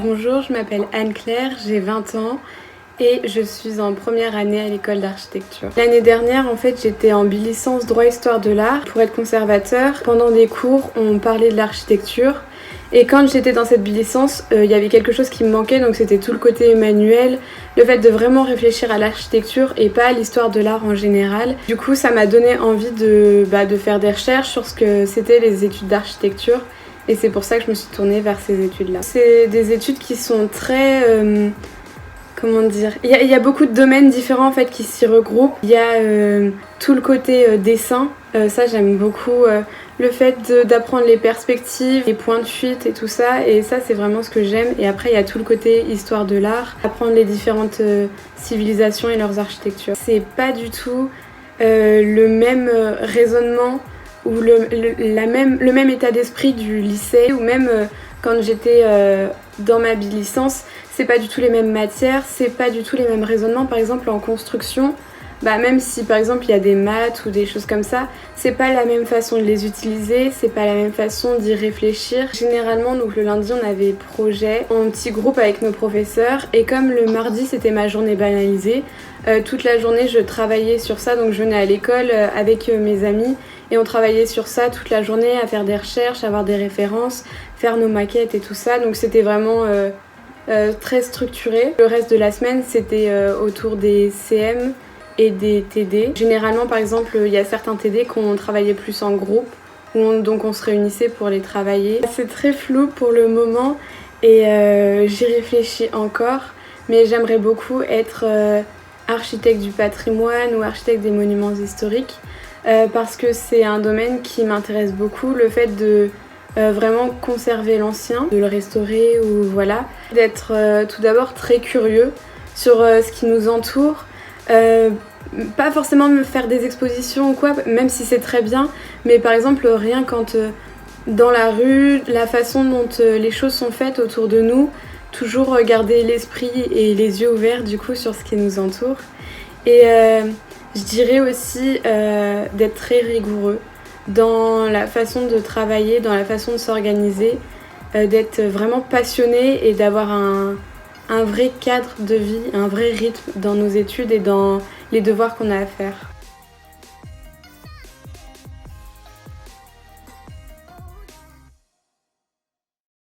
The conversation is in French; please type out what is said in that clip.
Bonjour, je m'appelle Anne-Claire, j'ai 20 ans et je suis en première année à l'école d'architecture. L'année dernière, en fait, j'étais en bi-licence droit histoire de l'art pour être conservateur. Pendant des cours, on parlait de l'architecture et quand j'étais dans cette bi-licence, il y avait quelque chose qui me manquait, donc c'était tout le côté manuel, le fait de vraiment réfléchir à l'architecture et pas à l'histoire de l'art en général. Du coup, ça m'a donné envie de faire des recherches sur ce que c'était les études d'architecture. Et c'est pour ça que je me suis tournée vers ces études-là. C'est des études qui sont très... comment dire, il y a beaucoup de domaines différents en fait qui s'y regroupent. Il y a tout le côté dessin, ça j'aime beaucoup. Le fait d'apprendre les perspectives, les points de fuite et tout ça. Et ça c'est vraiment ce que j'aime. Et après il y a tout le côté histoire de l'art, apprendre les différentes civilisations et leurs architectures. C'est pas du tout le même raisonnement ou le même état d'esprit du lycée, ou même quand j'étais dans ma bi-licence, c'est pas du tout les mêmes matières, c'est pas du tout les mêmes raisonnements. Par exemple en construction, même si par exemple il y a des maths ou des choses comme ça, c'est pas la même façon de les utiliser, c'est pas la même façon d'y réfléchir. Généralement, donc le lundi on avait projet en petit groupe avec nos professeurs, et comme le mardi c'était ma journée banalisée, toute la journée je travaillais sur ça, donc je venais à l'école avec mes amis et on travaillait sur ça toute la journée, à faire des recherches, avoir des références, faire nos maquettes et tout ça, donc c'était vraiment très structuré. Le reste de la semaine c'était autour des CM et des TD. Généralement par exemple il y a certains TD qu'on travaillait plus en groupe, donc on se réunissait pour les travailler. C'est très flou pour le moment et j'y réfléchis encore, mais j'aimerais beaucoup être architecte du patrimoine ou architecte des monuments historiques, parce que c'est un domaine qui m'intéresse beaucoup, le fait de vraiment conserver l'ancien, de le restaurer, ou voilà, d'être tout d'abord très curieux sur ce qui nous entoure, pas forcément me faire des expositions ou quoi, même si c'est très bien, mais par exemple rien quand dans la rue, la façon dont les choses sont faites autour de nous, toujours garder l'esprit et les yeux ouverts du coup sur ce qui nous entoure. Et je dirais aussi d'être très rigoureux dans la façon de travailler, dans la façon de s'organiser, d'être vraiment passionné et d'avoir un vrai cadre de vie, un vrai rythme dans nos études et dans les devoirs qu'on a à faire.